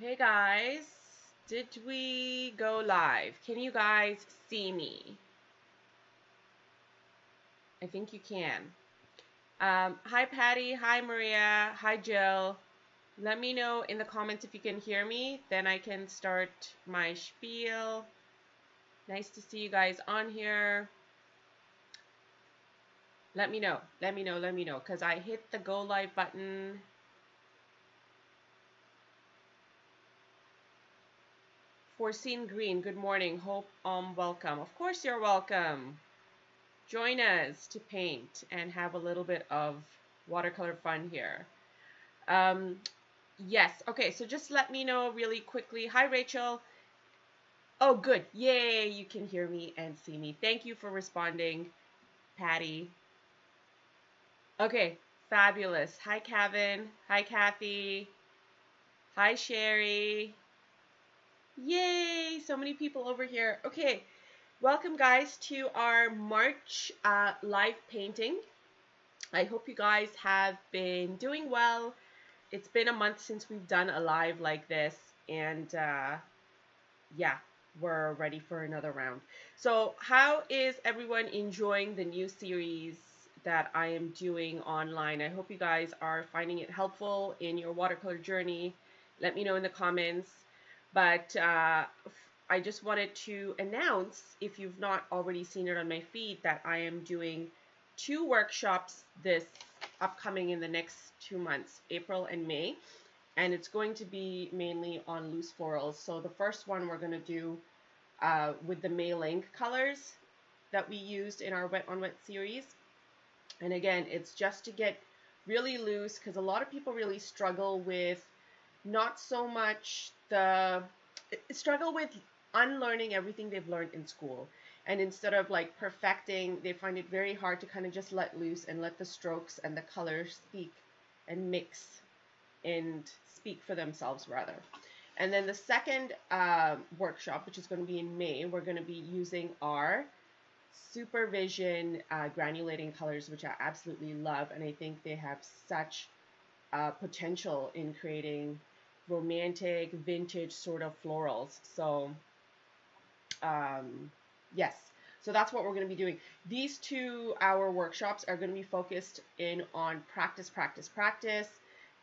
Hey guys, did we go live? Can you guys see me? I think you can. Hi Patti, hi Maria, hi Jill. Let me know in the comments if you can hear me, then I can start my spiel. Nice to see you guys on here. Let me know, because I hit the go live button. Foreseen Green, good morning, hope welcome. Of course you're welcome. Join us to paint and have a little bit of watercolor fun here. Yes, okay, so just let me know really quickly. Hi, Rachel. Oh, good. Yay, you can hear me and see me. Thank you for responding, Patti. Okay, fabulous. Hi, Kevin. Hi, Kathy. Hi, Sherry. Yay, so many people over here. Okay, welcome, guys, to our March live painting. I hope you guys have been doing well. It's been a month since we've done a live like this, and yeah, we're ready for another round. So how is everyone enjoying the new series that I am doing online? I hope you guys are finding it helpful in your watercolor journey. Let me know in the comments. But I just wanted to announce, if you've not already seen it on my feed, that I am doing 2 workshops this upcoming in the next 2 months, April and May. And it's going to be mainly on loose florals. So the first one we're going to do with the May Link colors that we used in our Wet on Wet series. And again, it's just to get really loose, because a lot of people really struggle with not so much struggle with unlearning everything they've learned in school. And instead of like perfecting, they find it very hard to kind of just let loose and let the strokes and the colors speak and mix and speak for themselves rather. And then the second workshop, which is going to be in May, we're going to be using our Supervision granulating colors, which I absolutely love, and I think they have such potential in creating romantic, vintage sort of florals. So yes, so that's what we're going to be doing. These 2-hour workshops are going to be focused in on practice,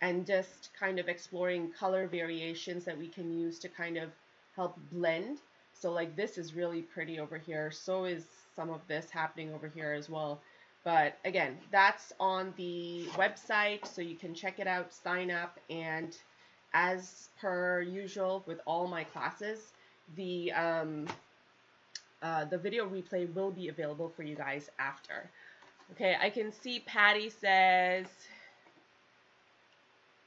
and just kind of exploring color variations that we can use to kind of help blend. So like this is really pretty over here. So is some of this happening over here as well. But again, that's on the website, so you can check it out, sign up, and as per usual with all my classes, the video replay will be available for you guys after. Okay, I can see Patti says,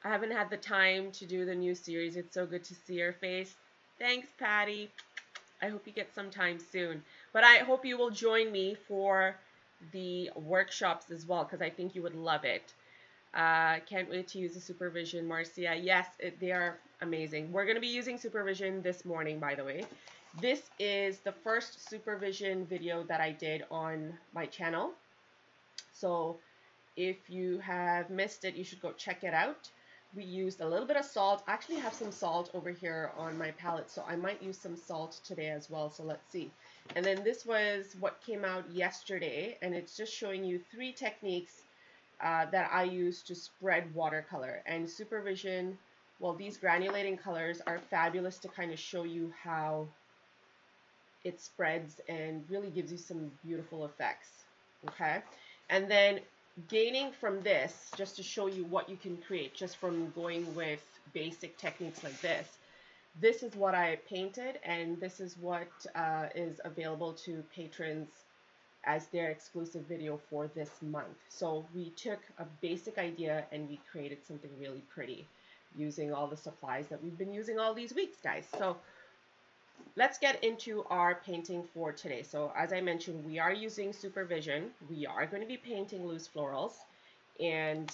I haven't had the time to do the new series. It's so good to see your face. Thanks, Patti. I hope you get some time soon. But I hope you will join me for the workshops as well, because I think you would love it. Can't wait to use the Supervision, Marcia. Yes, they are amazing. We're going to be using Supervision this morning, by the way. This is the first Supervision video that I did on my channel. So if you have missed it, you should go check it out. We used a little bit of salt. I actually have some salt over here on my palette, so I might use some salt today as well. So let's see. And then this was what came out yesterday, and it's just showing you 3 techniques that I use to spread watercolor. And Supervision, well, these granulating colors are fabulous to kind of show you how it spreads and really gives you some beautiful effects. Okay, and then gaining from this, just to show you what you can create just from going with basic techniques like this. This is what I painted, and this is what is available to patrons as their exclusive video for this month. So we took a basic idea and we created something really pretty using all the supplies that we've been using all these weeks, guys. So let's get into our painting for today. So as I mentioned, we are using Supervision. We are going to be painting loose florals. And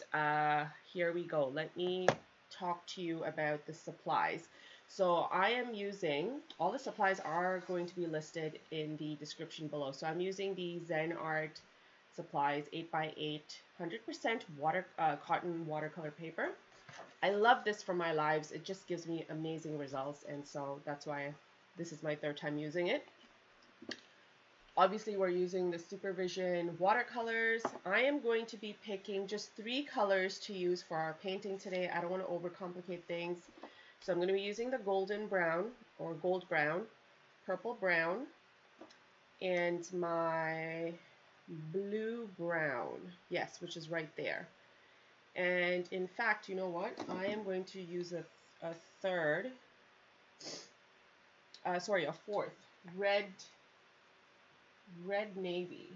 here we go. Let me talk to you about the supplies. So I am using, all the supplies are going to be listed in the description below. So I'm using the Zen Art supplies 8x8 100% cotton watercolor paper. I love this for my lives. It just gives me amazing results, and so that's why this is my third time using it. Obviously, we're using the Supervision watercolors. I am going to be picking just 3 colors to use for our painting today. I don't want to overcomplicate things. So I'm going to be using the golden brown or gold brown, purple brown, and my blue brown. Yes, which is right there. And in fact, you know what? I am going to use a fourth red navy.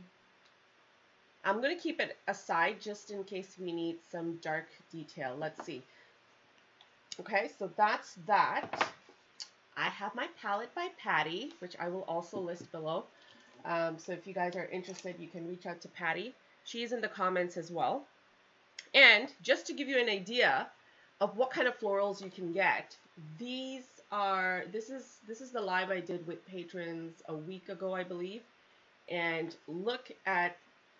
I'm going to keep it aside just in case we need some dark detail. Let's see. Okay, so that's that. I have my palette by Patti, which I will also list below. So if you guys are interested, you can reach out to Patti. She's in the comments as well. And just to give you an idea of what kind of florals you can get, this is the live I did with patrons a week ago, I believe. And look at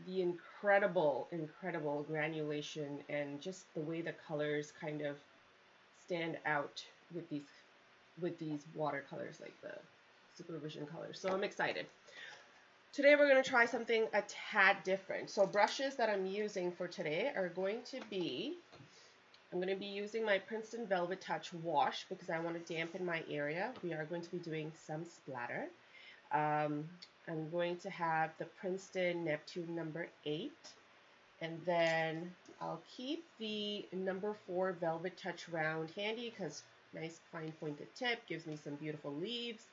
the incredible granulation and just the way the colors kind of stand out with these watercolors, like the Supervision colors. So I'm excited. Today we're going to try something a tad different. So brushes that I'm using for today are going to be, I'm going to be using my Princeton Velvetouch wash because I want to dampen my area. We are going to be doing some splatter. I'm going to have the Princeton Neptune number 8, and then I'll keep the number 4 Velvetouch round handy because nice fine pointed tip, gives me some beautiful leaves.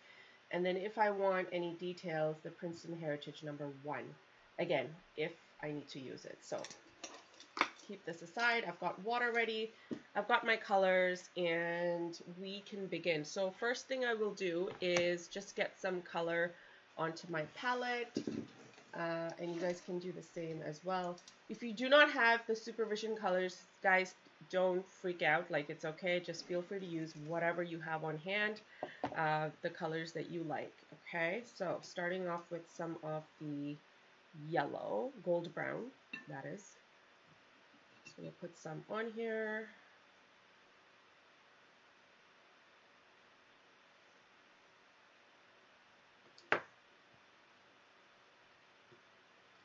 And then if I want any details, the Princeton Heritage number 1, again, if I need to use it. So keep this aside. I've got water ready, I've got my colors, and we can begin. So first thing I will do is just get some color onto my palette, and you guys can do the same as well. If you do not have the Supervision colors, guys, don't freak out. Like, it's okay. Just feel free to use whatever you have on hand, the colors that you like. Okay, so starting off with some of the yellow, gold brown, that is. So we'll put some on here.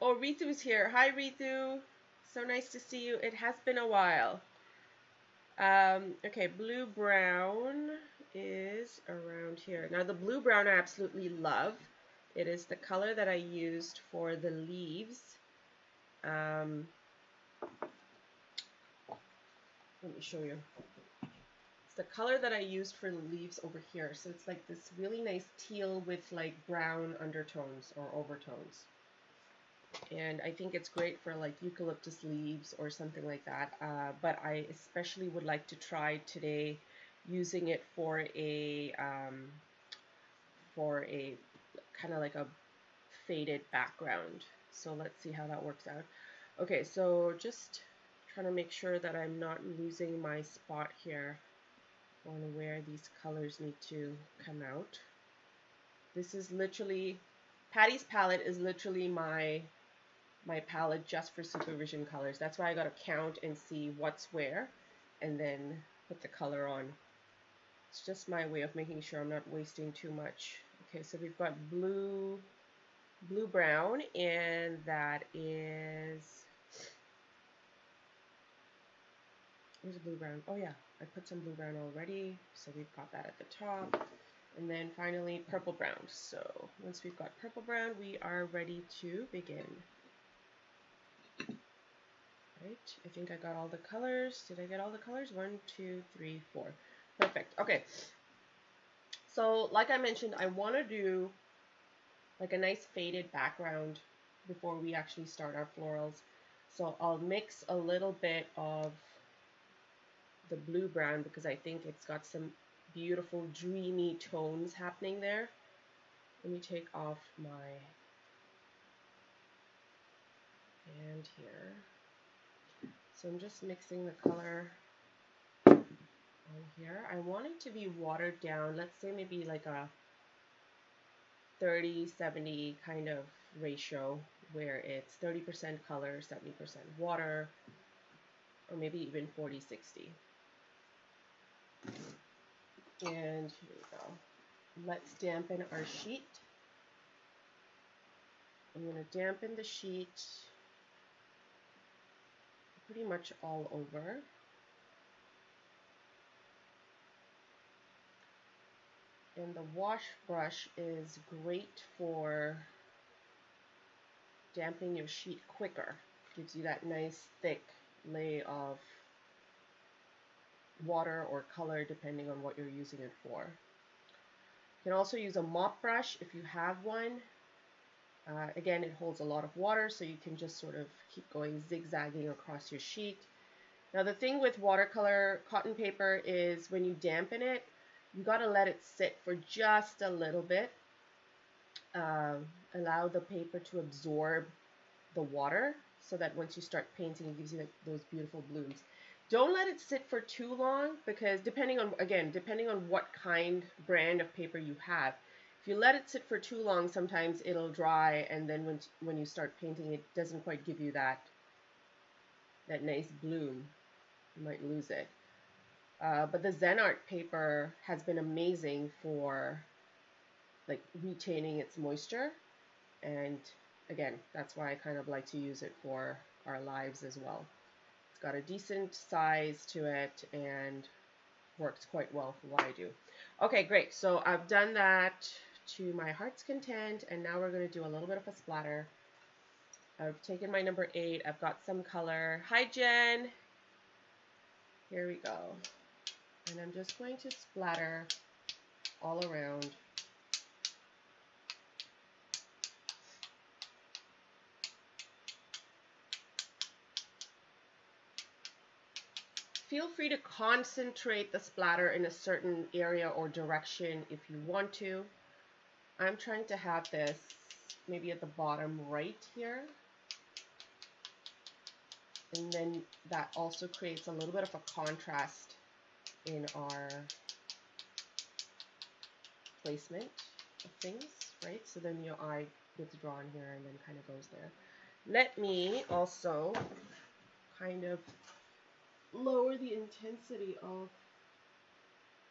Oh, Rithu's here. Hi, Rithu. So nice to see you. It has been a while. Okay, blue-brown is around here. Now, the blue-brown I absolutely love. It is the color that I used for the leaves. Let me show you. It's the color that I used for the leaves over here. So it's like this really nice teal with like brown undertones or overtones. And I think it's great for like eucalyptus leaves or something like that. But I especially would like to try today using it for a kind of like a faded background. So let's see how that works out. Okay, so just trying to make sure that I'm not losing my spot here on where these colors need to come out. This is literally, Patti's palette is literally my palette just for Supervision colors. That's why I gotta count and see what's where and then put the color on. It's just my way of making sure I'm not wasting too much. Okay, so we've got blue brown, and that is, where's the blue brown? Oh yeah, I put some blue brown already, so we've got that at the top. And then finally purple brown. So once we've got purple brown, we are ready to begin. Right, I think I got all the colors. Did I get all the colors? 1, 2, 3, 4. Perfect. Okay. So like I mentioned, I want to do like a nice faded background before we actually start our florals. So I'll mix a little bit of the blue brown because I think it's got some beautiful dreamy tones happening there. Let me take off my hand here. So I'm just mixing the color on here. I want it to be watered down. Let's say maybe like a 30-70 kind of ratio where it's 30% color, 70% water, or maybe even 40-60. And here we go. Let's dampen our sheet. I'm going to dampen the sheet pretty much all over. And the wash brush is great for dampening your sheet quicker. Gives you that nice thick lay of water or color depending on what you're using it for. You can also use a mop brush if you have one. Again, it holds a lot of water, so you can just sort of keep going zigzagging across your sheet. Now the thing with watercolor cotton paper is when you dampen it, you got to let it sit for just a little bit. Allow the paper to absorb the water so that once you start painting, it gives you like those beautiful blooms. Don't let it sit for too long, because depending on what brand of paper you have, if you let it sit for too long, sometimes it'll dry, and then when you start painting, it doesn't quite give you that nice bloom. You might lose it. But the Zen Art paper has been amazing for like retaining its moisture, and again, that's why I kind of like to use it for our lives as well. It's got a decent size to it and works quite well for what I do. Okay, great. So I've done that to my heart's content, and now we're going to do a little bit of a splatter. I've taken my number 8. I've got some color. Hi, Jen. Here we go. And I'm just going to splatter all around. Feel free to concentrate the splatter in a certain area or direction if you want to. I'm trying to have this maybe at the bottom right here. And then that also creates a little bit of a contrast in our placement of things, right? So then your eye gets drawn here and then kind of goes there. Let me also kind of lower the intensity of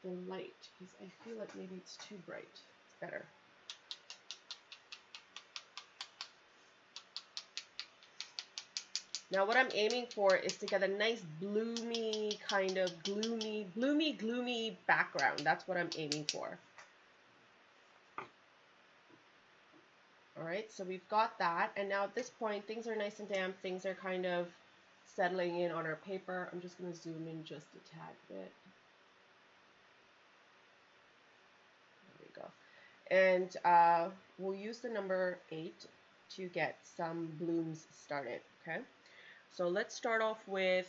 the light, because I feel like maybe it's too bright. It's better. Now what I'm aiming for is to get a nice bloomy, kind of gloomy background. That's what I'm aiming for. Alright, so we've got that, and now at this point things are nice and damp, things are kind of settling in on our paper. I'm just going to zoom in just a tad bit. There we go. And we'll use the number 8 to get some blooms started, okay? So let's start off with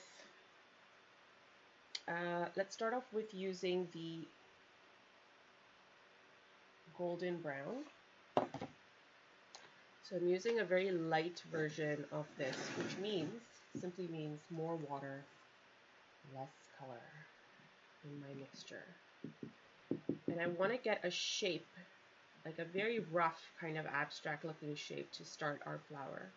using the golden brown. So I'm using a very light version of this, which simply means more water, less color in my mixture. And I want to get a shape, like a very rough kind of abstract looking shape to start our flower.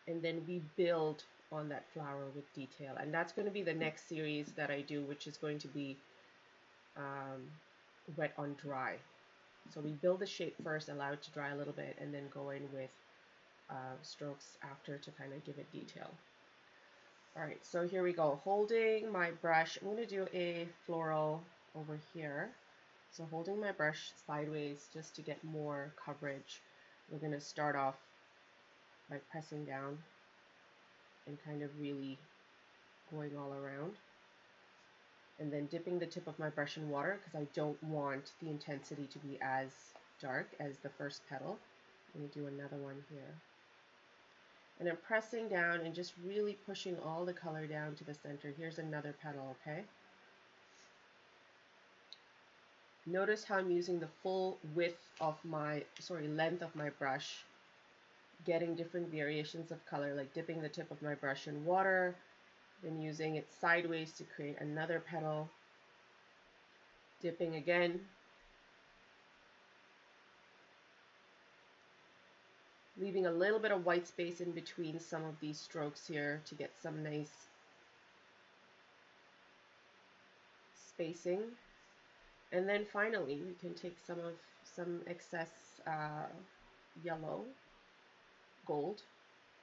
And then we build on that flower with detail. And that's going to be the next series that I do, which is going to be wet on dry. So we build the shape first, allow it to dry a little bit, and then go in with strokes after to kind of give it detail. Alright, so here we go. Holding my brush, I'm going to do a floral over here. So holding my brush sideways just to get more coverage, we're going to start off by pressing down and kind of really going all around. And then dipping the tip of my brush in water because I don't want the intensity to be as dark as the first petal. I'm going to do another one here. And I'm pressing down and just really pushing all the color down to the center. Here's another petal, okay? Notice how I'm using the full length of my brush, getting different variations of color, like dipping the tip of my brush in water, then using it sideways to create another petal, dipping again, leaving a little bit of white space in between some of these strokes here to get some nice spacing. And then finally, we can take some excess yellow, gold,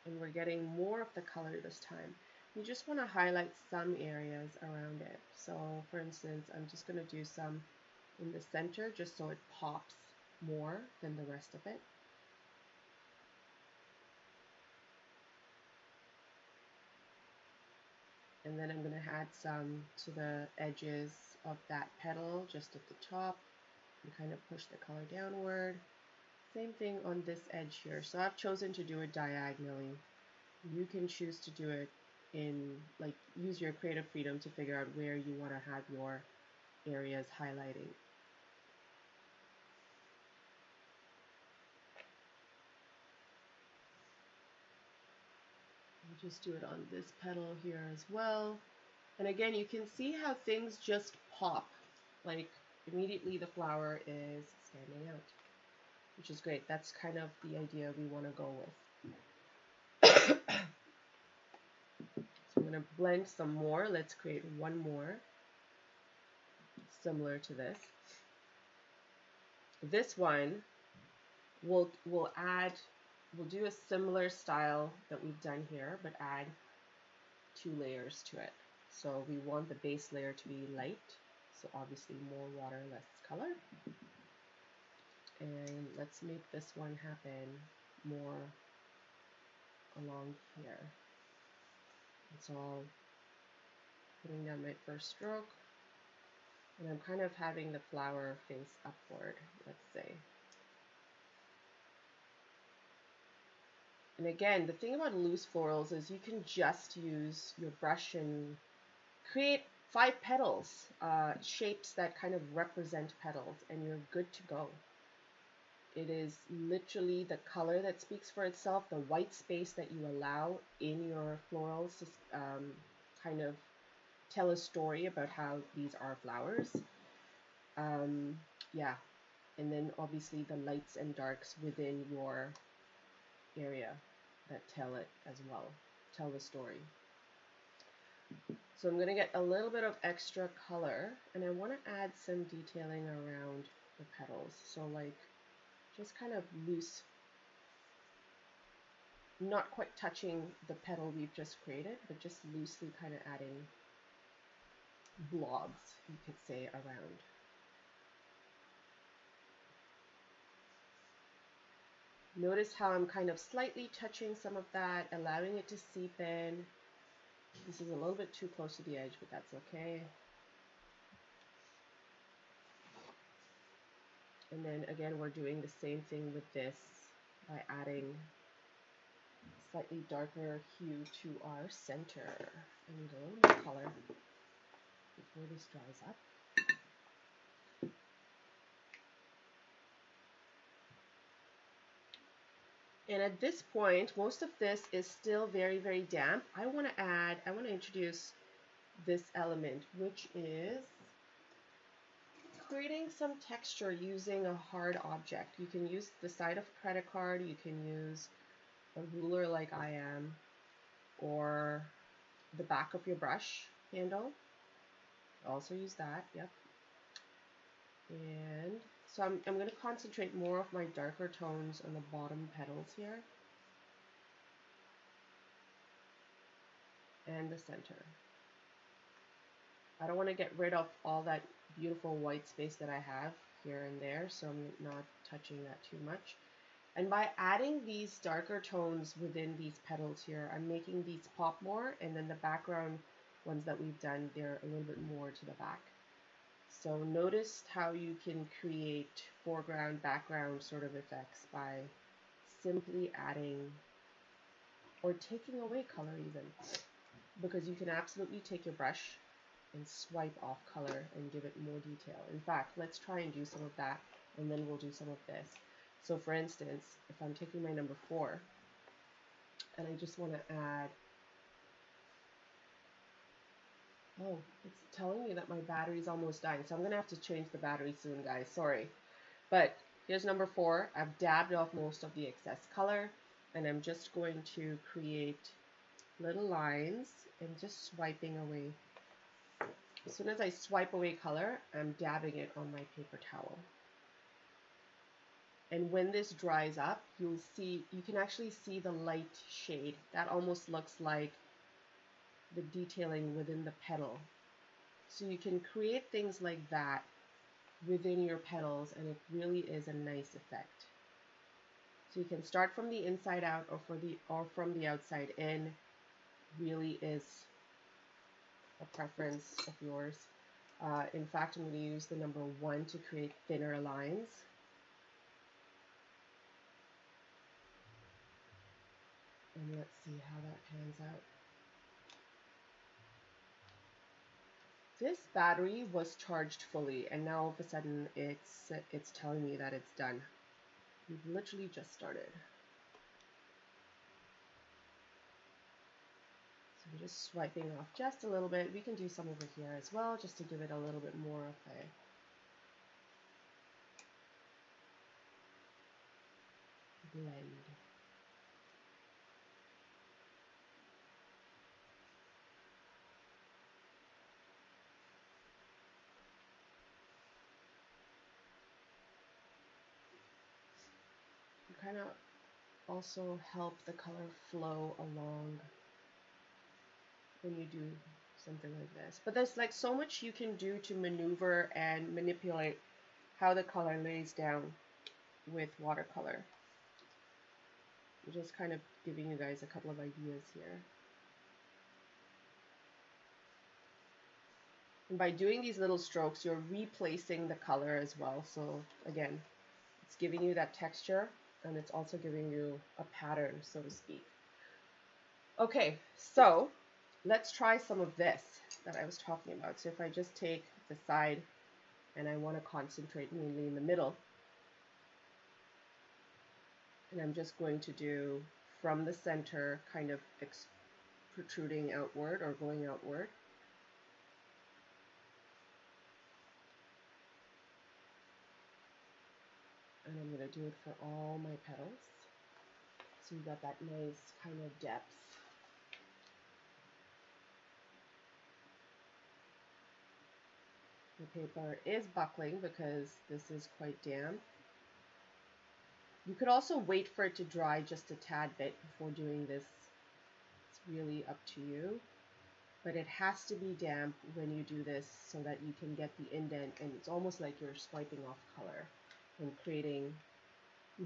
and we're getting more of the color this time. You just want to highlight some areas around it. So for instance, I'm just going to do some in the center just so it pops more than the rest of it. And then I'm going to add some to the edges of that petal just at the top and kind of push the color downward. Same thing on this edge here. So I've chosen to do it diagonally. You can choose to do it in, like, use your creative freedom to figure out where you want to have your areas highlighting. I'll just do it on this petal here as well. And again, you can see how things just pop. Like, immediately the flower is standing out, which is great. That's kind of the idea we want to go with. So I'm going to blend some more. Let's create one more similar to this. This one we'll do a similar style that we've done here, but add 2 layers to it. So we want the base layer to be light, so obviously more water, less color. And let's make this one happen more along here. And so I'll putting down my first stroke, and I'm kind of having the flower face upward, let's say. And again, the thing about loose florals is you can just use your brush and create 5 petals, shapes that kind of represent petals, and you're good to go. It is literally the color that speaks for itself, the white space that you allow in your florals to kind of tell a story about how these are flowers. Yeah, and then obviously the lights and darks within your area that tell it as well, tell the story. So I'm going to get a little bit of extra color, and I want to add some detailing around the petals. So like just kind of loose, not quite touching the petal we've just created, but just loosely kind of adding blobs, you could say, around. Notice how I'm kind of slightly touching some of that, allowing it to seep in. This is a little bit too close to the edge, but that's okay. And then again, we're doing the same thing with this by adding slightly darker hue to our center. I need a little more color before this dries up. And at this point, most of this is still very, very damp. I want to introduce this element, which is creating some texture using a hard object. You can use the side of a credit card, you can use a ruler like I am, or the back of your brush handle. Also use that, yep. And so I'm going to concentrate more of my darker tones on the bottom petals here and the center. I don't want to get rid of all that beautiful white space that I have here and there, so I'm not touching that too much. And by adding these darker tones within these petals here, I'm making these pop more, and then the background ones that we've done, they're a little bit more to the back. So notice how you can create foreground, background sort of effects by simply adding or taking away color even. Because you can absolutely take your brush and swipe off color and give it more detail. In fact, let's try and do some of that, and then we'll do some of this. So for instance, if I'm taking my number 4, and I just want to add, oh, it's telling me that my battery's almost dying, so I'm going to have to change the battery soon, guys, sorry. But here's number 4. I've dabbed off most of the excess color, and I'm just going to create little lines and just swiping away As soon as I swipe away color, I'm dabbing it on my paper towel. And when this dries up, you can actually see the light shade. That almost looks like the detailing within the petal. So you can create things like that within your petals, and it really is a nice effect. So you can start from the inside out or from the outside in. Really is a preference of yours. In fact, I'm going to use the number 1 to create thinner lines. And let's see how that pans out. This battery was charged fully, and now all of a sudden it's telling me that it's done. We've literally just started. So I'm just swiping off just a little bit. We can do some over here as well, just to give it a little bit more of a blend. You kind of also help the color flow along when you do something like this. But there's like so much you can do to maneuver and manipulate how the color lays down with watercolor. I'm just kind of giving you guys a couple of ideas here. And by doing these little strokes, you're replacing the color as well. So again, it's giving you that texture, and it's also giving you a pattern, so to speak. Okay, so let's try some of this that I was talking about. So if I just take the side and I want to concentrate mainly in the middle, and I'm just going to do from the center, kind of protruding outward or going outward. And I'm going to do it for all my petals. So you got that nice kind of depth. The paper is buckling because this is quite damp. You could also wait for it to dry just a tad bit before doing this. It's really up to you. But it has to be damp when you do this so that you can get the indent, and it's almost like you're swiping off color and creating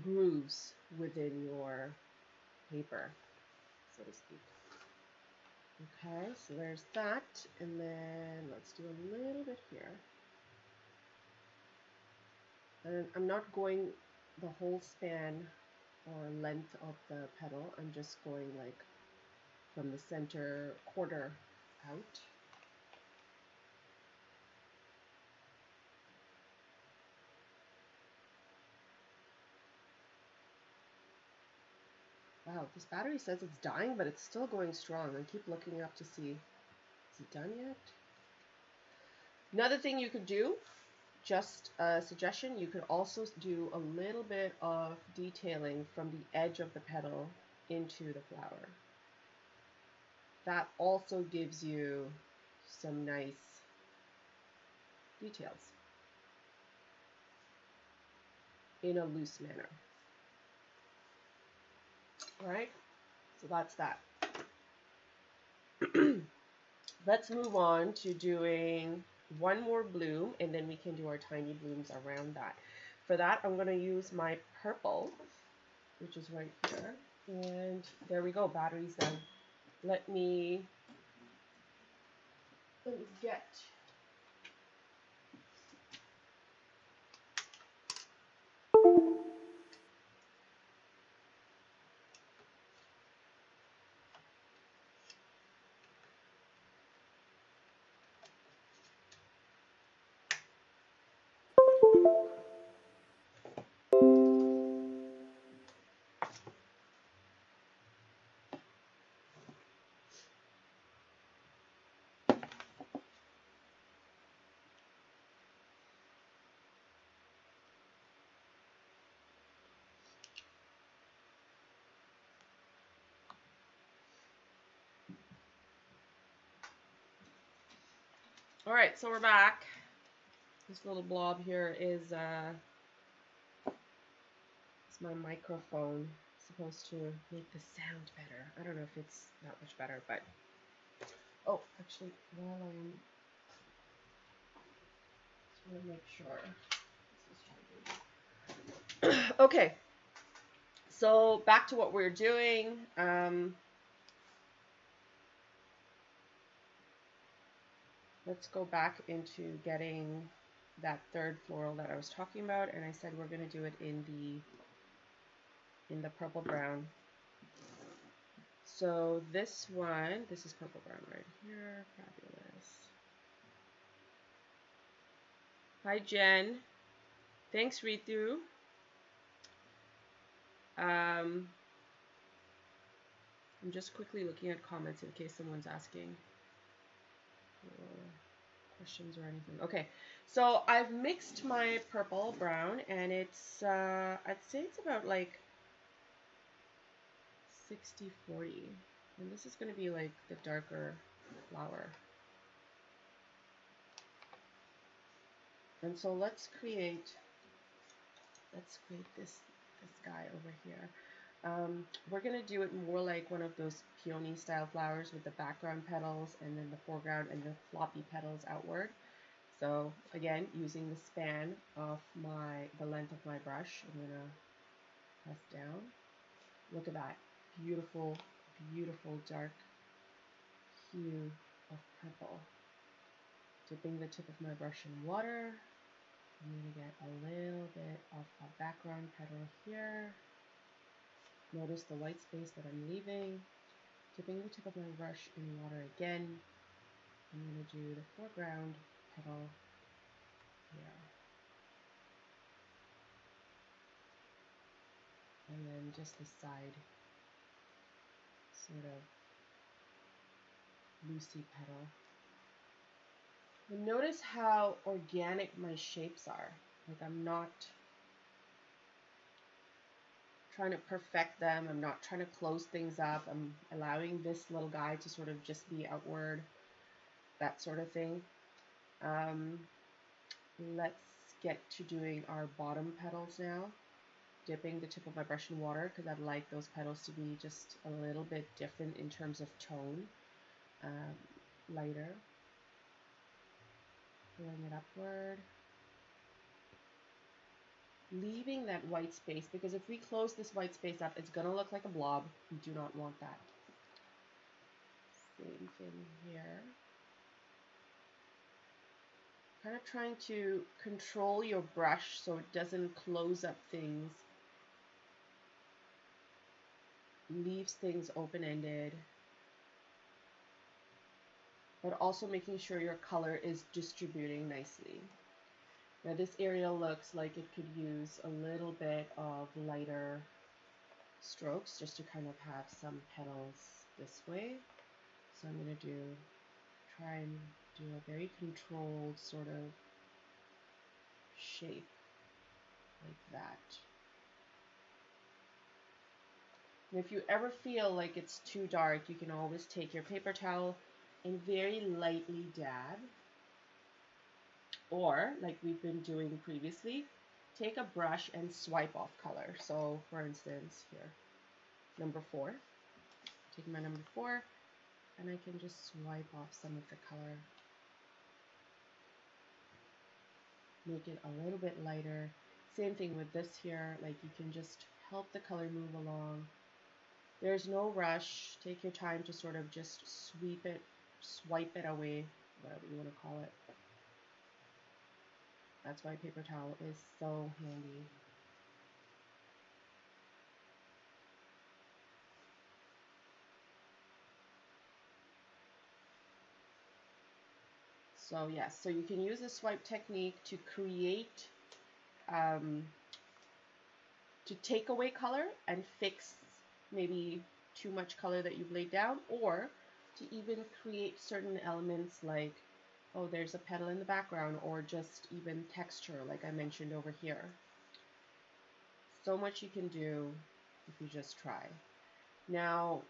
grooves within your paper, so to speak. Okay, so there's that, and then let's do a little bit here. And I'm not going the whole span or length of the petal. I'm just going like from the center quarter out. Wow, this battery says it's dying, but it's still going strong. I keep looking up to see, is it done yet? Another thing you could do, just a suggestion, you could also do a little bit of detailing from the edge of the petal into the flower. That also gives you some nice details in a loose manner. All right, so that's that. Let's move on to doing one more bloom, and then we can do our tiny blooms around that. For that, I'm going to use my purple, which is right here. And there we go, battery's done. Let me get All right, so we're back. This little blob here is it's my microphone. It's supposed to make the sound better. I don't know if it's that much better, but oh, actually, while I'm just want to make sure this is charging. Okay, so back to what we're doing. Let's go back into getting that third floral that I was talking about, and I said we're going to do it in the purple brown. So this one, this is purple brown right here. Fabulous. Hi Jen. Thanks Ritu. I'm just quickly looking at comments in case someone's asking questions or anything. Okay, so I've mixed my purple brown, and it's I'd say it's about like 60-40, and this is going to be like the darker flower. And so let's create this guy over here. We're going to do it more like one of those peony style flowers with the background petals and then the foreground and the floppy petals outward. So again, using the span of the length of my brush, I'm going to press down. Look at that beautiful, beautiful dark hue of purple. Dipping the tip of my brush in water. I'm going to get a little bit of a background petal here. Notice the white space that I'm leaving. Dipping the tip of my brush in water again. I'm going to do the foreground petal here. And then just the side sort of loosey petal. And notice how organic my shapes are. Like I'm not trying to perfect them. I'm not trying to close things up. I'm allowing this little guy to sort of just be outward, that sort of thing. Let's get to doing our bottom petals now. Dipping the tip of my brush in water because I'd like those petals to be just a little bit different in terms of tone. Lighter. Pulling it upward. Leaving that white space, because if we close this white space up, it's going to look like a blob. We do not want that. Same thing here. Kind of trying to control your brush so it doesn't close up things. Leaves things open-ended. But also making sure your color is distributing nicely. Now this area looks like it could use a little bit of lighter strokes just to kind of have some petals this way. So I'm going to try and do a very controlled sort of shape like that. And if you ever feel like it's too dark, you can always take your paper towel and very lightly dab. Or, like we've been doing previously, take a brush and swipe off color. So, for instance, here, number 4. Take my number 4, and I can just swipe off some of the color. Make it a little bit lighter. Same thing with this here, like you can just help the color move along. There's no rush. Take your time to sort of just swipe it away, whatever you want to call it. That's why paper towel is so handy. So yes, so you can use the swipe technique to create, to take away color and fix maybe too much color that you've laid down, or to even create certain elements like, oh, there's a petal in the background, or just even texture like I mentioned over here. So much you can do if you just try. Now,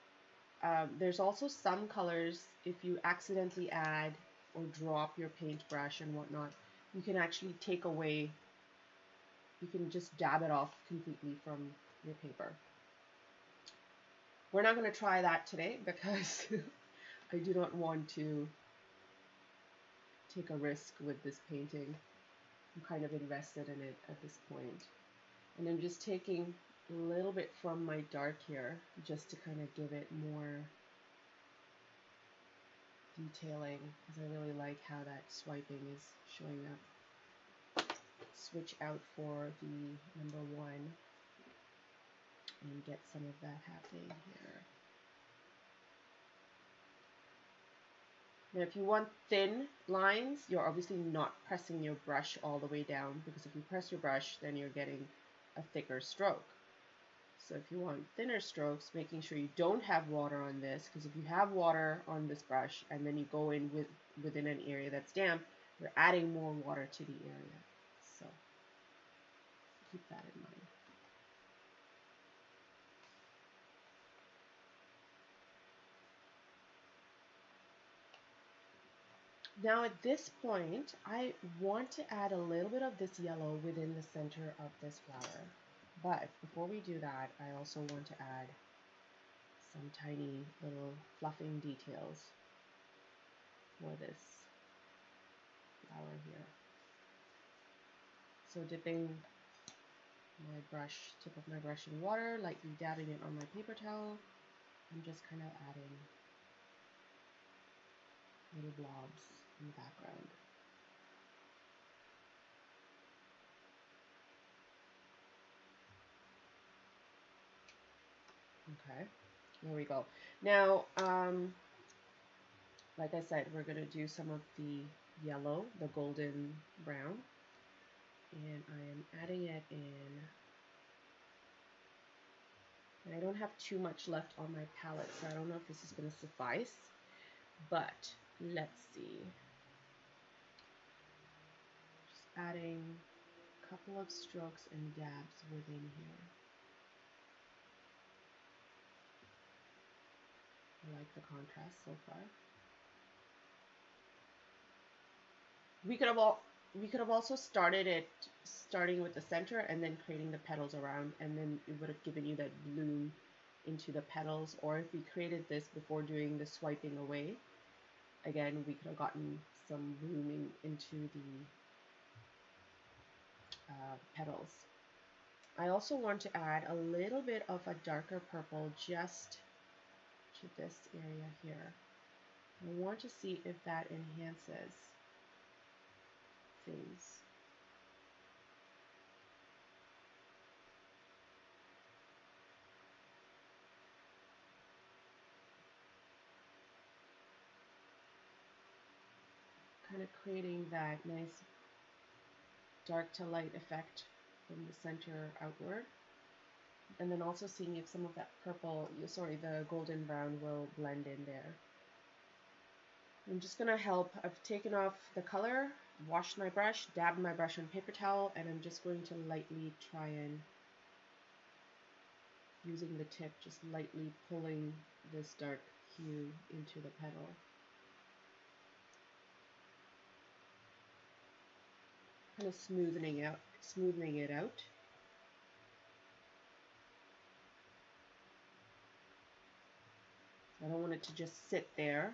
there's also some colors, if you accidentally add or drop your paintbrush and whatnot, you can actually take away, you can just dab it off completely from your paper. We're not going to try that today because I do not want to take a risk with this painting. I'm kind of invested in it at this point. And I'm just taking a little bit from my dark here just to kind of give it more detailing, because I really like how that swiping is showing up. Switch out for the number 1 and get some of that happening here. Now if you want thin lines, you're obviously not pressing your brush all the way down, because if you press your brush, then you're getting a thicker stroke. So if you want thinner strokes, making sure you don't have water on this, because if you have water on this brush and then you go in within an area that's damp, you're adding more water to the area. So keep that in mind. Now at this point, I want to add a little bit of this yellow within the center of this flower. But before we do that, I also want to add some tiny little fluffing details for this flower here. So dipping my brush, tip of my brush in water, lightly dabbing it on my paper towel, I'm just kind of adding little blobs in the background. Okay, there we go. Now, like I said, we're going to do some of the yellow, the golden brown, and I am adding it in. And I don't have too much left on my palette, so I don't know if this is going to suffice, but let's see. Just adding a couple of strokes and dabs within here. I like the contrast so far. We could have also starting with the center and then creating the petals around, and then it would have given you that bloom into the petals. Or if we created this before doing the swiping away, again, we could have gotten some blooming into the petals. I also want to add a little bit of a darker purple just to this area here. I want to see if that enhances things. Kind of creating that nice dark to light effect from the center outward. And then also seeing if some of that purple, the golden brown will blend in there. I'm just going to help. I've taken off the color, washed my brush, dabbed my brush on paper towel, and I'm just going to lightly try and, using the tip, just lightly pulling this dark hue into the petal. Kind of smoothing it out. I don't want it to just sit there.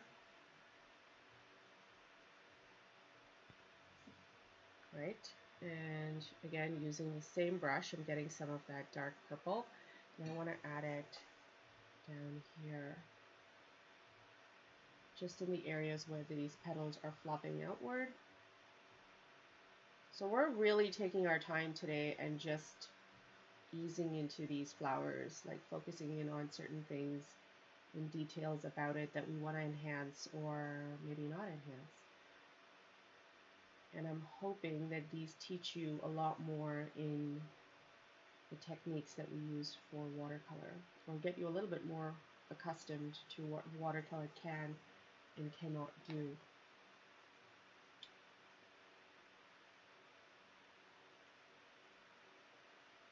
Right, and again, using the same brush, I'm getting some of that dark purple, and I want to add it down here, just in the areas where these petals are flopping outward. So we're really taking our time today and just easing into these flowers, like focusing in on certain things and details about it that we want to enhance or maybe not enhance. And I'm hoping that these teach you a lot more in the techniques that we use for watercolor, or get you a little bit more accustomed to what watercolor can and cannot do.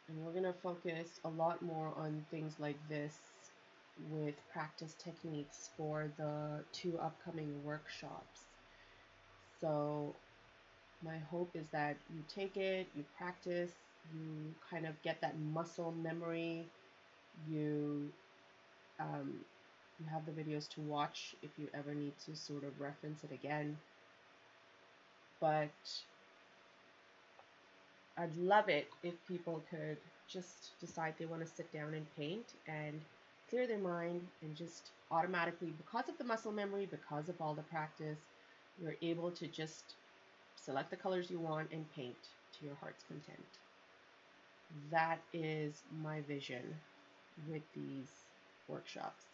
And we're going to focus a lot more on things like this with practice techniques for the 2 upcoming workshops. So my hope is that you take it, you practice, you kind of get that muscle memory, you you have the videos to watch if you ever need to sort of reference it again. But I'd love it if people could just decide they want to sit down and paint and clear their mind and just automatically, because of the muscle memory, because of all the practice, you're able to just select the colors you want and paint to your heart's content. That is my vision with these workshops.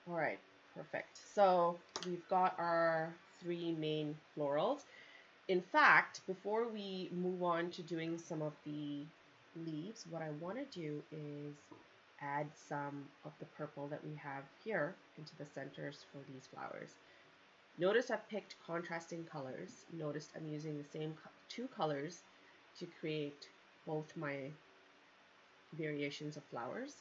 All right, perfect. So we've got our 3 main florals. In fact, before we move on to doing some of the leaves, what I want to do is add some of the purple that we have here into the centers for these flowers. Notice I've picked contrasting colors. Notice I'm using the same 2 colors to create both my variations of flowers.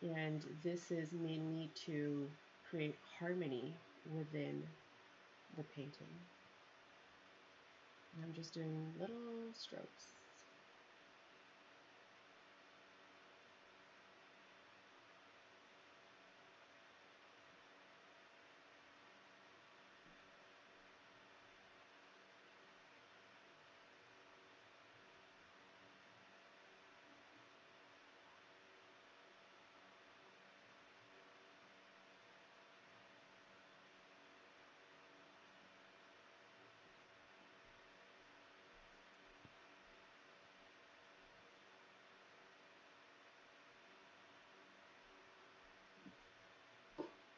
And this is mainly to create harmony within the painting. And I'm just doing little strokes.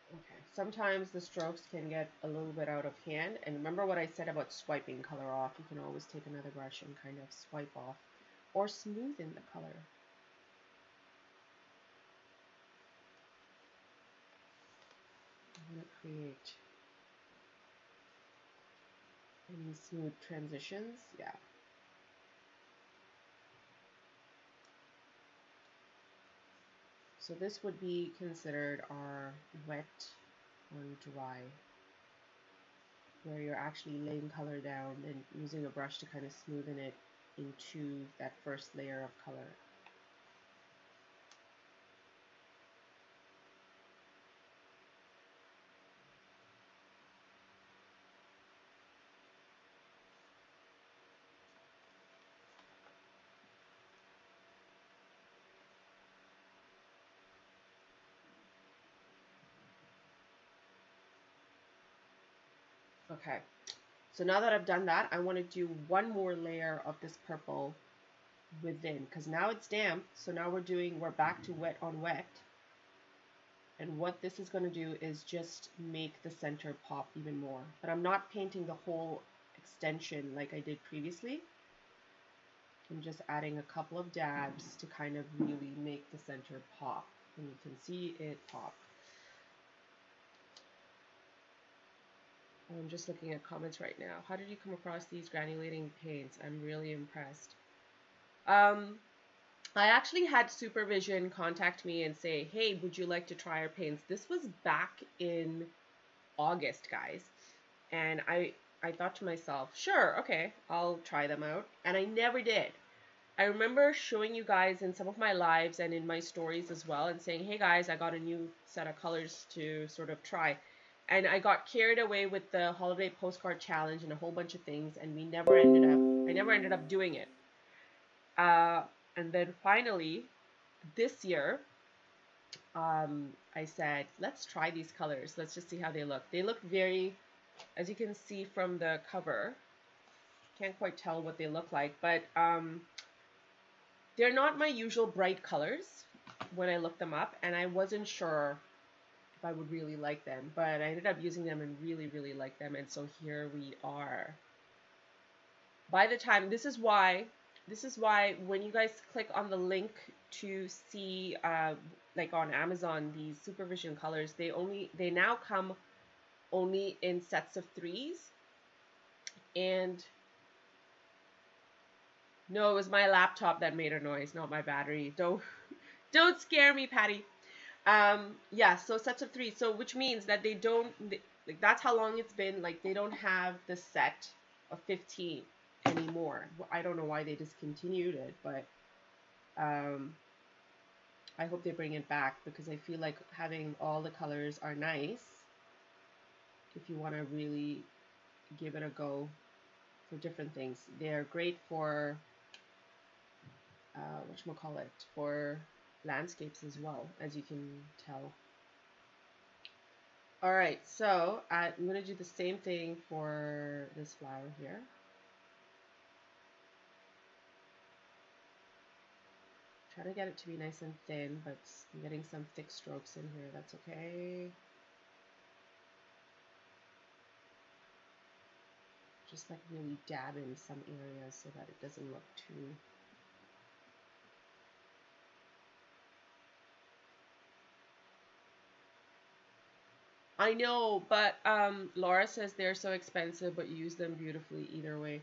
Okay, sometimes the strokes can get a little bit out of hand, and remember what I said about swiping color off. You can always take another brush and kind of swipe off or smoothen the color. I'm going to create any smooth transitions. Yeah. So this would be considered our wet on dry, where you're actually laying color down and using a brush to kind of smoothen it into that first layer of color. Okay, so now that I've done that, I want to do one more layer of this purple within, because now it's damp, so now we're back to wet on wet. And what this is going to do is just make the center pop even more. But I'm not painting the whole extension like I did previously. I'm just adding a couple of dabs to kind of really make the center pop. And you can see it pop. I'm just looking at comments right now. How did you come across these granulating paints? I'm really impressed. I actually had Supervision contact me and say, hey, would you like to try our paints? This was back in August, guys. And I thought to myself, sure, okay, I'll try them out. And I never did. I remember showing you guys in some of my lives and in my stories as well and saying, hey guys, I got a new set of colors to sort of try. And I got carried away with the holiday postcard challenge and a whole bunch of things, and I never ended up doing it. And then finally, this year, I said, let's try these colors. Let's just see how they look. They look very, as you can see from the cover, can't quite tell what they look like, but they're not my usual bright colors when I looked them up, and I wasn't sure if I would really like them, but I ended up using them and really, really like them, and so here we are. By the time, this is why when you guys click on the link to see, like on Amazon, these Supervision colors, they now come only in sets of 3s, and No, it was my laptop that made a noise, not my battery. Don't scare me, Patti. Yeah, so sets of 3. So which means that like that's how long it's been. Like they don't have the set of 15 anymore. I don't know why they discontinued it, but I hope they bring it back because I feel like having all the colors are nice if you want to really give it a go for different things. They're great for whatchamacallit, for landscapes as well, as you can tell. All right, so I'm going to do the same thing for this flower here. Try to get it to be nice and thin, but I'm getting some thick strokes in here. That's okay. Just like really dab in some areas so that it doesn't look too... I know, but Laura says they're so expensive, but you use them beautifully either way.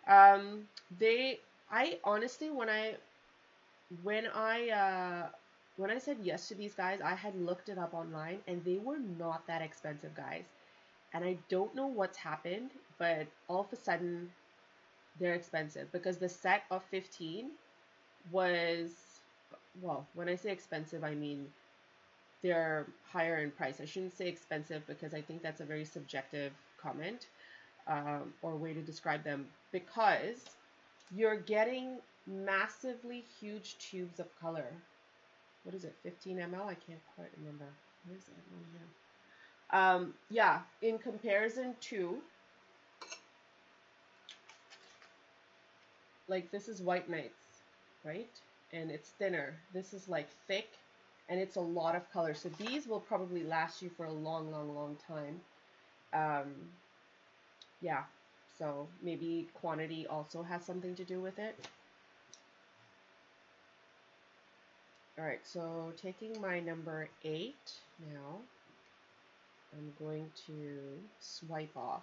I honestly, when I said yes to these guys, I had looked it up online, and they were not that expensive, guys. And I don't know what's happened, but all of a sudden, they're expensive because the set of 15 was, well, when I say expensive, I mean they're higher in price. I shouldn't say expensive because I think that's a very subjective comment or way to describe them, because you're getting massively huge tubes of color. What is it, 15 ml? I can't quite remember. Where is it on here? Yeah, in comparison to, like, this is White Nights, right? And it's thinner. This is like thick, and it's a lot of color. So these will probably last you for a long, long, long time. Yeah, so maybe quantity also has something to do with it. All right, so taking my number 8 now, I'm going to swipe off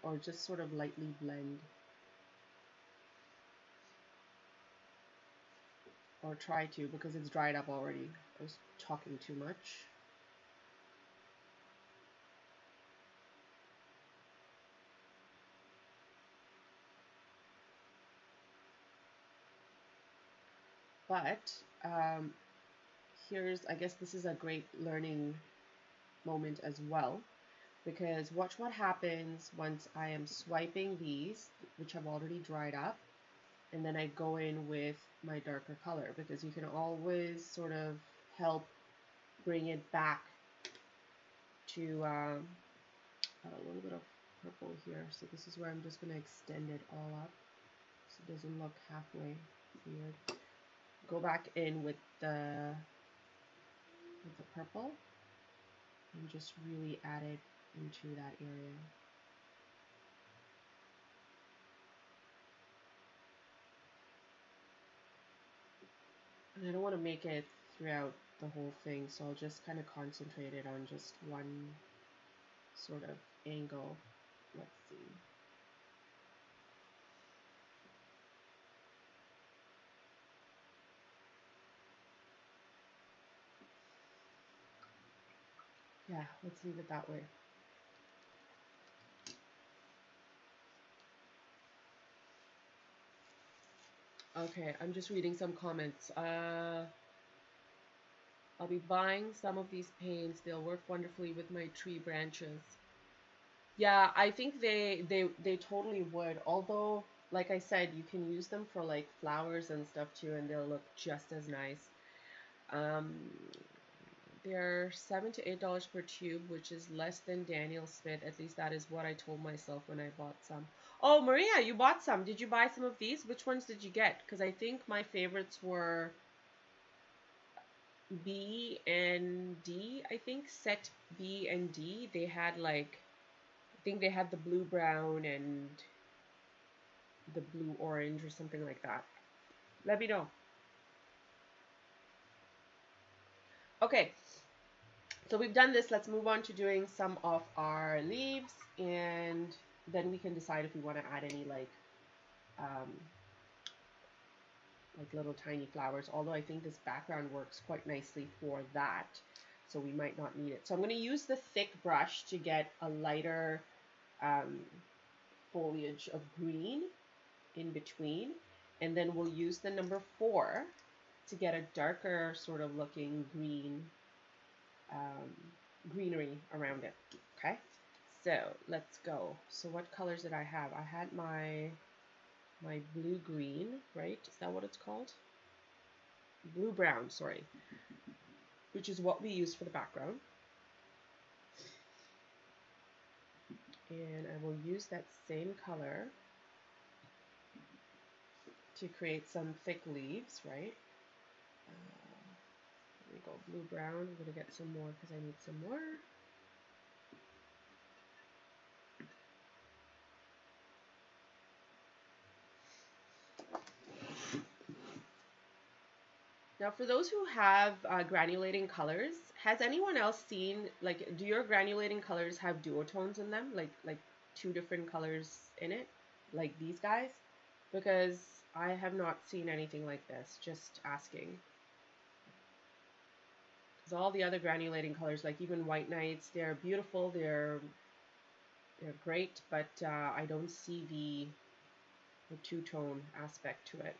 or just sort of lightly blend, or try to, because it's dried up already. I was talking too much. But I guess this is a great learning moment as well, because watch what happens once I am swiping these, which have already dried up, and then I go in with my darker color, because you can always sort of help bring it back to a little bit of purple here. So this is where I'm just going to extend it all up so it doesn't look halfway weird. Go back in with the purple and just really add it into that area. And I don't want to make it throughout the whole thing, so I'll just kind of concentrate it on just one sort of angle. Let's see. Yeah, let's leave it that way. Okay, I'm just reading some comments. I'll be buying some of these paints. They'll work wonderfully with my tree branches. Yeah, I think they totally would. Although, like I said, you can use them for like flowers and stuff too, and they'll look just as nice. They're $7 to $8 per tube, which is less than Daniel Smith. At least that is what I told myself when I bought some. Oh, Maria, you bought some. Did you buy some of these? Which ones did you get? Because I think my favorites were B and D. I think set B and D. They had like, I think they had the blue brown and the blue orange or something like that. Let me know. Okay, so we've done this. Let's move on to doing some of our leaves, and then we can decide if we want to add any like like little tiny flowers, although I think this background works quite nicely for that. So we might not need it. So I'm going to use the thick brush to get a lighter foliage of green in between. And then we'll use the number 4 to get a darker sort of looking green, greenery around it. Okay, so let's go. So what colors did I have? I had my blue green, right? Is that what it's called? Blue brown, sorry, which is what we use for the background. And I will use that same color to create some thick leaves, right? There we go, blue brown. I'm going to get some more because I need some more. Now, for those who have granulating colors, has anyone else seen, like, do your granulating colors have duotones in them? Like 2 different colors in it? Like these guys? Because I have not seen anything like this, just asking. Because all the other granulating colors, like even White Nights, they're beautiful, they're great, but I don't see the two-tone aspect to it.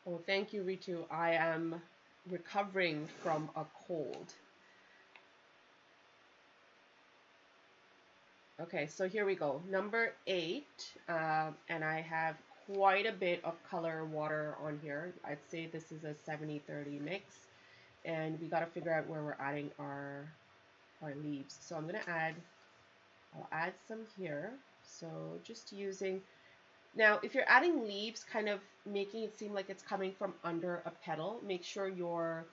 Oh, thank you, Ritu. I am recovering from a cold. Okay, so here we go. Number 8, and I have quite a bit of color water on here. I'd say this is a 70-30 mix, and we got to figure out where we're adding our leaves. So I'm gonna I'll add some here. So just using. Now, if you're adding leaves, kind of making it seem like it's coming from under a petal, make sure you're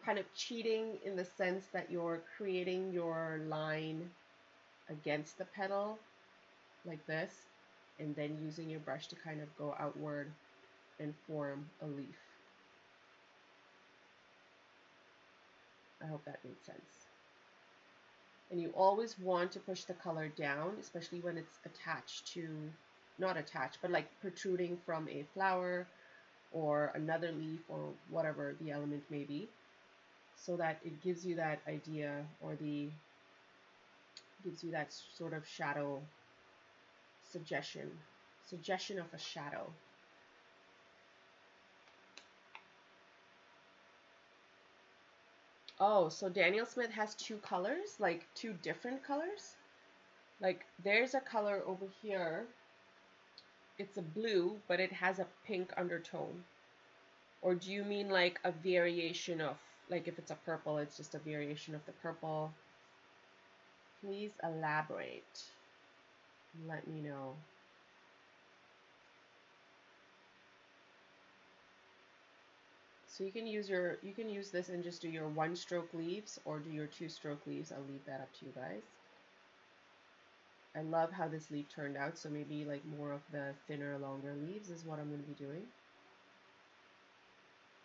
kind of cheating in the sense that you're creating your line against the petal like this, and then using your brush to kind of go outward and form a leaf. I hope that made sense. And you always want to push the color down, especially when it's attached to, not attached, but like protruding from a flower or another leaf or whatever the element may be, so that it gives you that idea, or gives you that sort of shadow suggestion of a shadow. Oh, so Daniel Smith has 2 colors, like 2 different colors. Like there's a color over here. It's a blue, but it has a pink undertone. Or do you mean like a variation of, like if it's a purple, it's just a variation of the purple? Please elaborate. Let me know. So you can use this and just do your 1-stroke leaves or do your 2-stroke leaves. I'll leave that up to you guys. I love how this leaf turned out, so maybe like more of the thinner, longer leaves is what I'm going to be doing.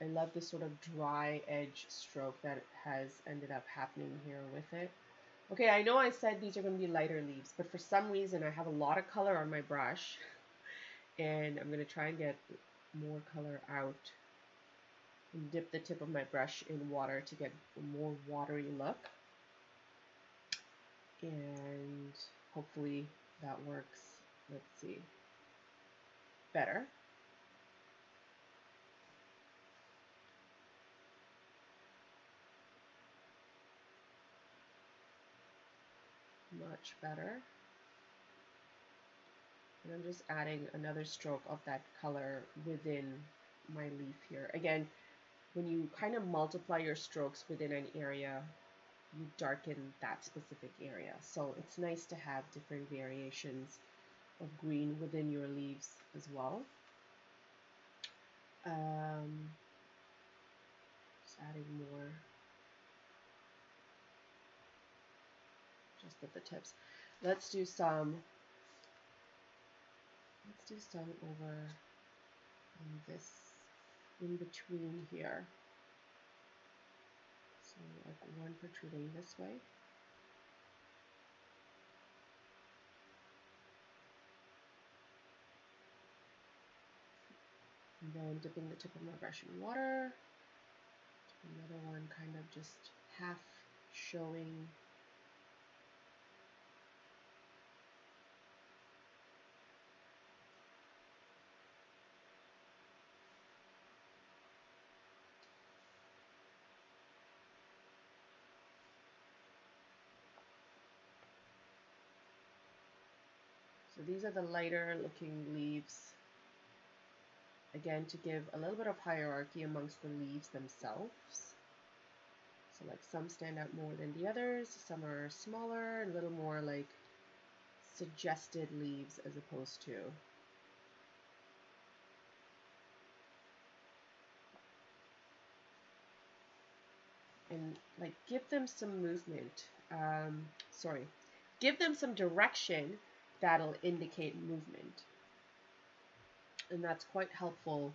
I love this sort of dry edge stroke that has ended up happening here with it. Okay, I know I said these are going to be lighter leaves, but for some reason I have a lot of color on my brush, and I'm going to try and get more color out. And dip the tip of my brush in water to get a more watery look. And hopefully that works. Let's see. Better. Much better. And I'm just adding another stroke of that color within my leaf here. Again, when you kind of multiply your strokes within an area, you darken that specific area. So it's nice to have different variations of green within your leaves as well. Just adding more just at the tips. Let's do some over on this in between here. So like one protruding this way. And then dipping the tip of my brush in water. Another one kind of just half showing. So these are the lighter looking leaves. Again, to give a little bit of hierarchy amongst the leaves themselves. So like some stand out more than the others, some are smaller, a little more like suggested leaves as opposed to. And like give them some movement. Sorry, give them some direction that'll indicate movement. And that's quite helpful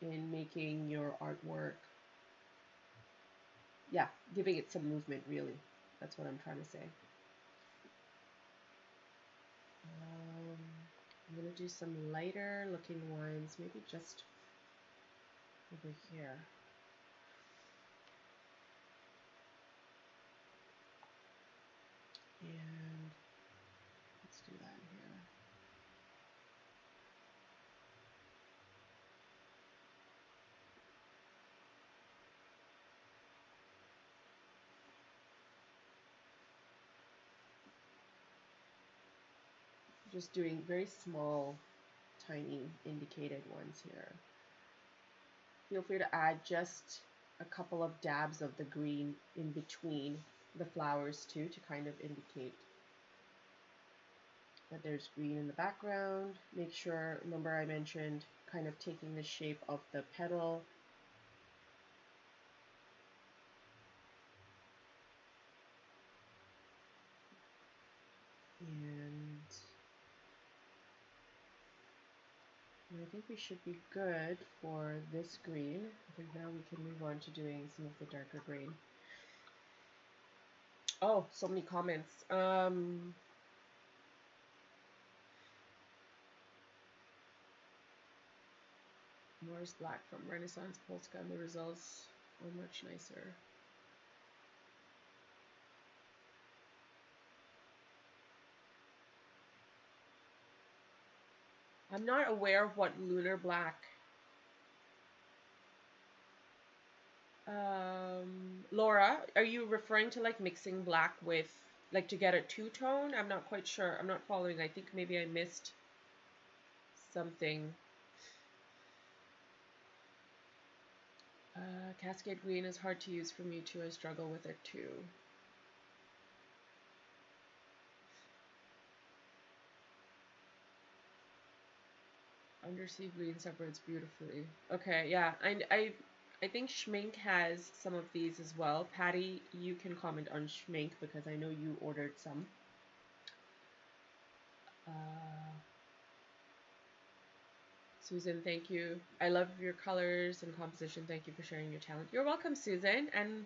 in making your artwork. Yeah, giving it some movement, really. That's what I'm trying to say. I'm going to do some lighter looking ones, maybe just over here. And let's do that here. Just doing very small, tiny indicated ones here. Feel free to add just a couple of dabs of the green in between the flowers too, to kind of indicate that there's green in the background. Make sure, remember I mentioned kind of taking the shape of the petal. And I think we should be good for this green. I think now we can move on to doing some of the darker green. Oh, so many comments. Morris Black from Renaissance Polska, and the results are much nicer. I'm not aware of what lunar black. Laura, are you referring to like mixing black with, like to get a two-tone? I'm not quite sure. I'm not following. I think maybe I missed something. Cascade green is hard to use for me too. I struggle with it too. Undersea green separates beautifully. Okay, yeah. I think Schmink has some of these as well. Patti, you can comment on Schmink because I know you ordered some. Susan, thank you. I love your colors and composition. Thank you for sharing your talent. You're welcome, Susan, and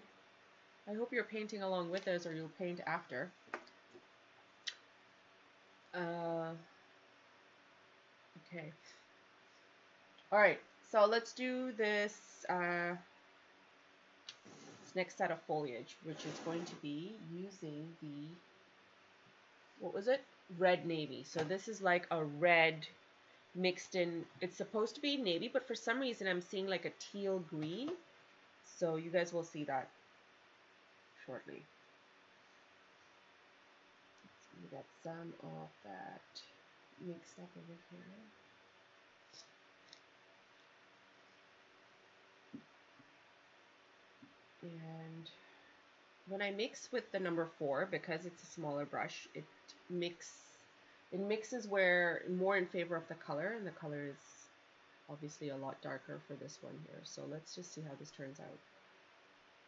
I hope you're painting along with us, or you'll paint after. Okay. All right, so let's do this next set of foliage, which is going to be using the, what was it? Red navy. So this is like a red mixed in, it's supposed to be navy, but for some reason I'm seeing like a teal green. So you guys will see that shortly. Let me get some of that mixed up over here. And when I mix with the number 4, because it's a smaller brush, it mixes where more in favor of the color, and the color is obviously a lot darker for this one here. So let's just see how this turns out.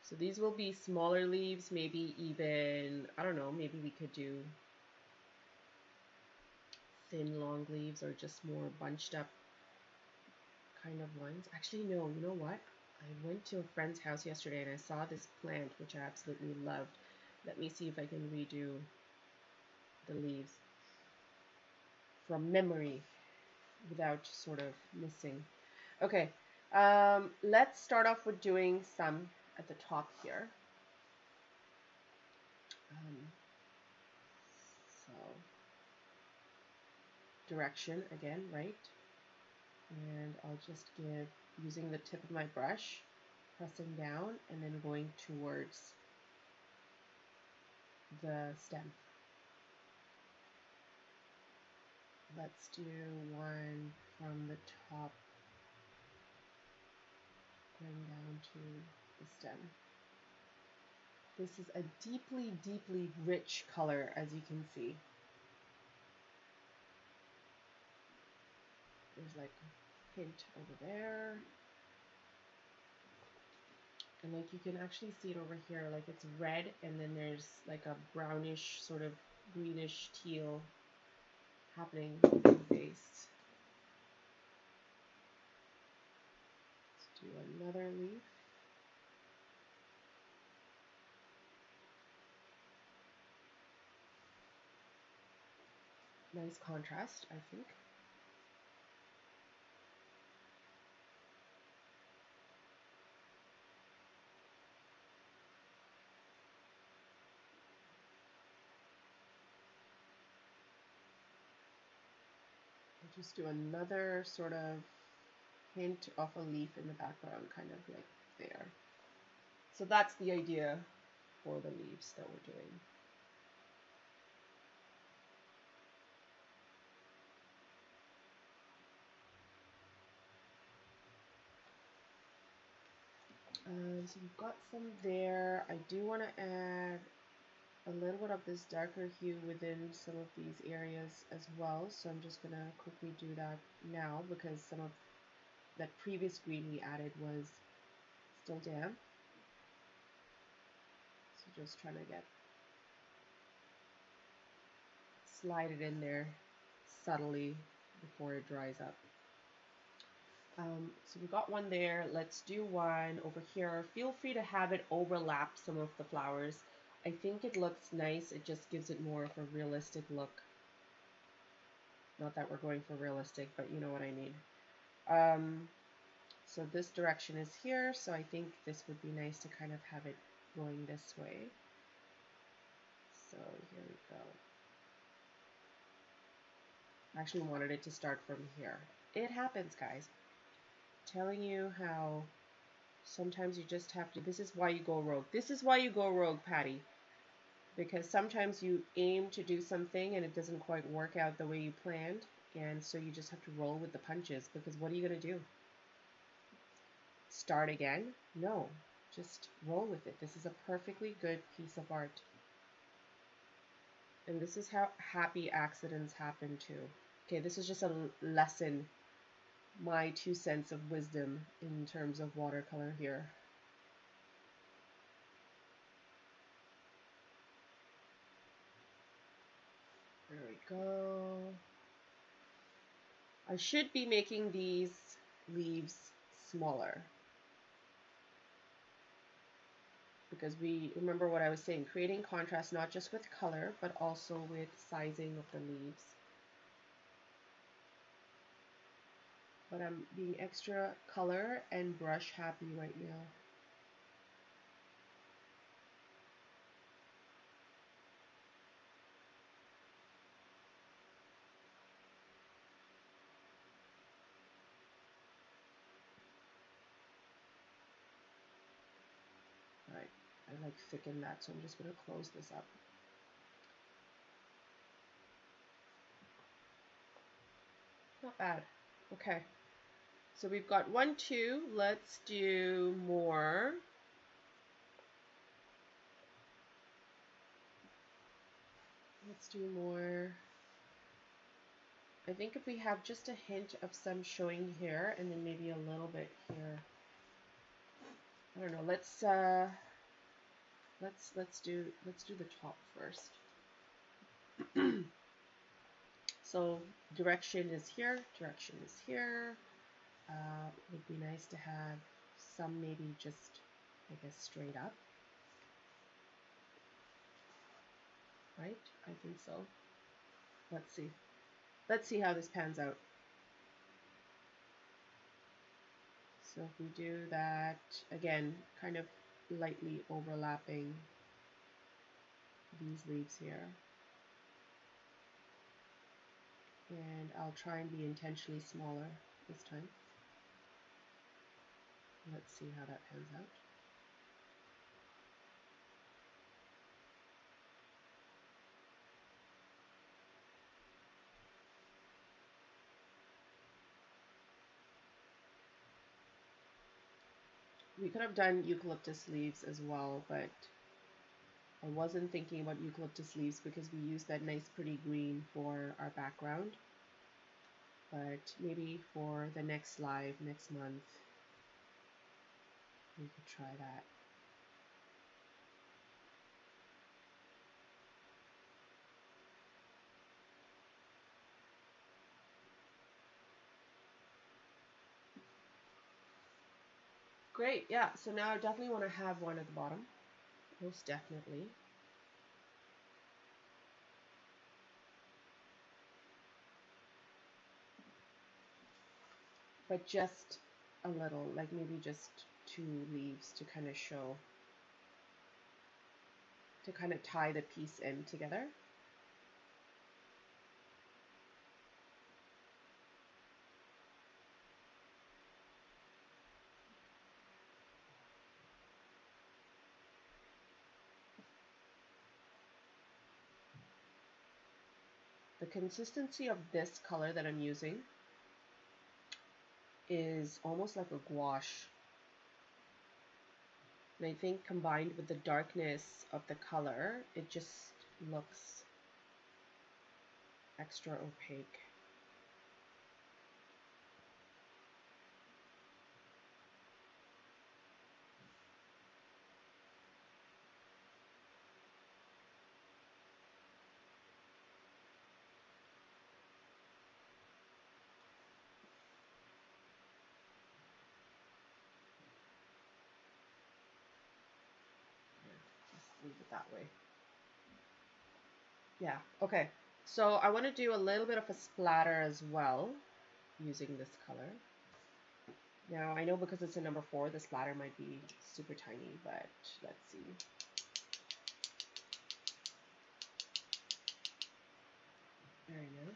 So these will be smaller leaves, maybe even, I don't know, maybe we could do thin long leaves or just more bunched up kind of ones. Actually, no, you know what? I went to a friend's house yesterday and I saw this plant which I absolutely loved. Let me see if I can redo the leaves from memory. without sort of missing. Okay, let's start off with doing some at the top here. So direction again, right? And I'll just give, using the tip of my brush, pressing down and then going towards the stem. Let's do one from the top going down to the stem. This is a deeply, deeply rich color, as you can see. There's like a hint over there. And like you can actually see it over here, like it's red and then there's like a brownish sort of greenish teal happening in the base. Let's do another leaf. Nice contrast, I think. I'll just do another sort of hint of a leaf in the background, kind of like there. So that's the idea for the leaves that we're doing. So we've got some there. I do want to add a little bit of this darker hue within some of these areas as well. So I'm just going to quickly do that now because some of that previous green we added was still damp. So just trying to slide it in there subtly before it dries up. So we got one there. Let's do one over here. Feel free to have it overlap some of the flowers. I think it looks nice. It just gives it more of a realistic look. Not that we're going for realistic, but you know what I mean. So this direction is here, so I think this would be nice to kind of have it going this way. So here we go. I actually wanted it to start from here. It happens, guys. Telling you how sometimes you just have to, this is why you go rogue. This is why you go rogue, Patti. Because sometimes you aim to do something and it doesn't quite work out the way you planned. And so you just have to roll with the punches, because what are you going to do? Start again? No, just roll with it. This is a perfectly good piece of art. And this is how happy accidents happen too. Okay, this is just a lesson, my 2 cents of wisdom in terms of watercolor here. There we go. I should be making these leaves smaller, because we remember what I was saying, creating contrast not just with color but also with sizing of the leaves. But I'm being extra color and brush happy right now. Alright, I like thicken that, so I'm just going to close this up. Not bad. Okay. So we've got 1, 2. Let's do more. Let's do more. I think if we have just a hint of some showing here and then maybe a little bit here. I don't know. Let's do the top first. So direction is here. Direction is here. Would be nice to have some maybe just, I guess, straight up. Right? I think so. Let's see. Let's see how this pans out. So if we do that, again, kind of lightly overlapping these leaves here. And I'll try and be intentionally smaller this time. Let's see how that pans out. We could have done eucalyptus leaves as well, but I wasn't thinking about eucalyptus leaves because we used that nice pretty green for our background. But maybe for the next live next month, we could try that. Great, yeah, so now I definitely want to have one at the bottom, most definitely. But just a little, like maybe just 2 leaves to kind of show, to kind of tie the piece in together. The consistency of this color that I'm using is almost like a gouache. And I think combined with the darkness of the color, it just looks extra opaque. Leave it that way. Yeah, okay. So I want to do a little bit of a splatter as well using this color. Now I know because it's a number 4, the splatter might be super tiny, but let's see. Very nice.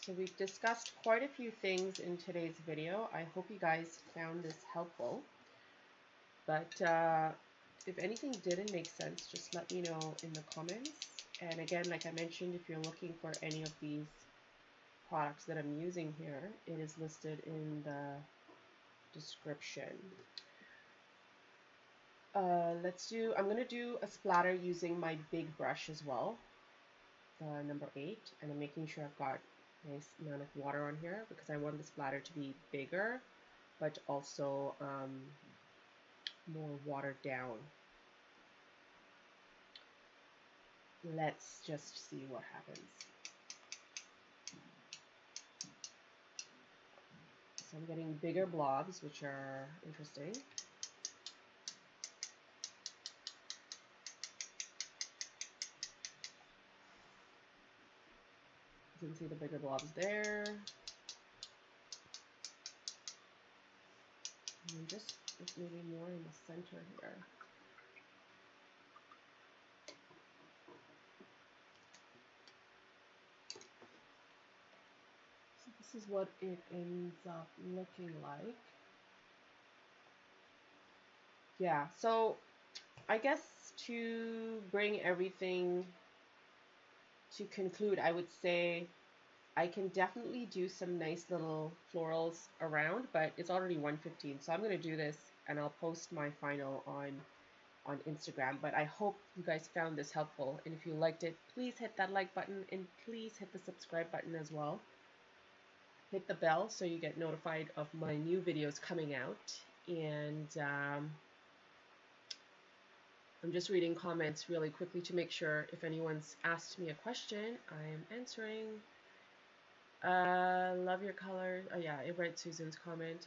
So we've discussed quite a few things in today's video. I hope you guys found this helpful. But if anything didn't make sense, just let me know in the comments. And again, like I mentioned, if you're looking for any of these products that I'm using here, it is listed in the description. I'm going to do a splatter using my big brush as well, the number 8, and I'm making sure I've got a nice amount of water on here because I want the splatter to be bigger, but also more watered down. Let's just see what happens. So I'm getting bigger blobs, which are interesting. You can see the bigger blobs there. And just maybe more in the center here. So this is what it ends up looking like. Yeah, so I guess to bring everything to conclude, I would say I can definitely do some nice little florals around, but it's already 1:15, so I'm going to do this and I'll post my final on Instagram. But I hope you guys found this helpful, and if you liked it, please hit that like button and please hit the subscribe button as well. Hit the bell so you get notified of my new videos coming out. And I'm just reading comments really quickly to make sure if anyone's asked me a question, I am answering. Love your colors. Oh yeah, I read Susan's comment.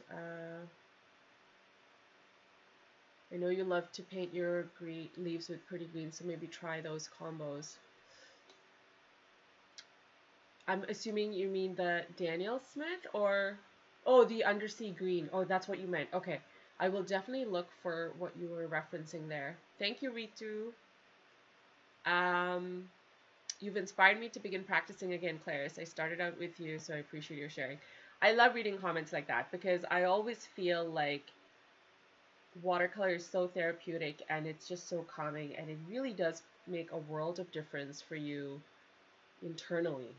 I know you love to paint your green leaves with pretty greens, so maybe try those combos. I'm assuming you mean the Daniel Smith or, oh, the undersea green. Oh, that's what you meant. Okay. I will definitely look for what you were referencing there. Thank you, Ritu. Um, you've inspired me to begin practicing again, Clarice. I started out with you, so I appreciate your sharing. I love reading comments like that because I always feel like watercolor is so therapeutic and it's just so calming, and it really does make a world of difference for you internally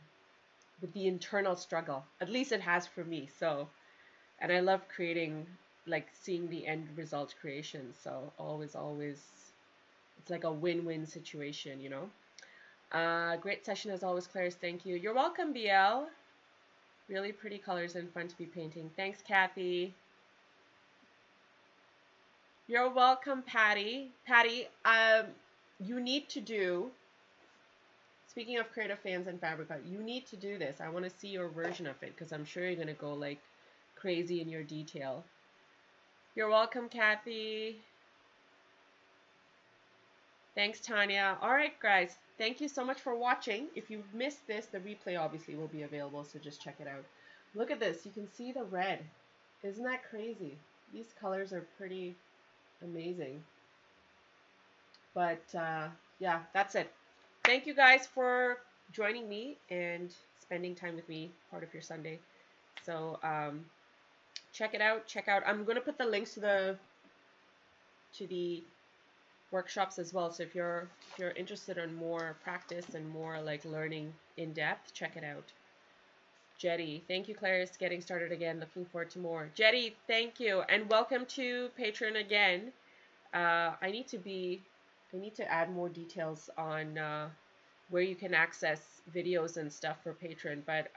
with the internal struggle. At least it has for me. So, and I love creating, like seeing the end result creation. So always, it's like a win-win situation, you know? Great session as always, Clarice. Thank you. You're welcome, BL. Really pretty colors and fun to be painting. Thanks, Kathy. You're welcome, Patti. Patti, you need to do, speaking of creative fans and fabric art, you need to do this. I want to see your version of it because I'm sure you're going to go like crazy in your detail. You're welcome, Kathy. Thanks, Tanya. All right, guys. Thank you so much for watching. If you've missed this, the replay obviously will be available, so just check it out. Look at this. You can see the red. Isn't that crazy? These colors are pretty amazing. But yeah, that's it. Thank you guys for joining me and spending time with me, part of your Sunday. So check it out. Check out. I'm gonna put the links to the workshops as well. So if you're interested in more practice and more like learning in depth, check it out. Jetty, thank you, Clarice. Getting started again. Looking forward to more. Jetty, thank you, and welcome to Patreon again. I need to add more details on where you can access videos and stuff for Patreon. But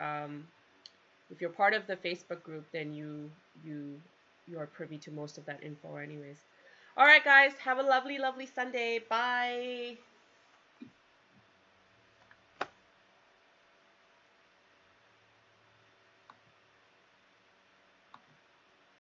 if you're part of the Facebook group, then you are privy to most of that info anyways. All right, guys, have a lovely, lovely Sunday. Bye.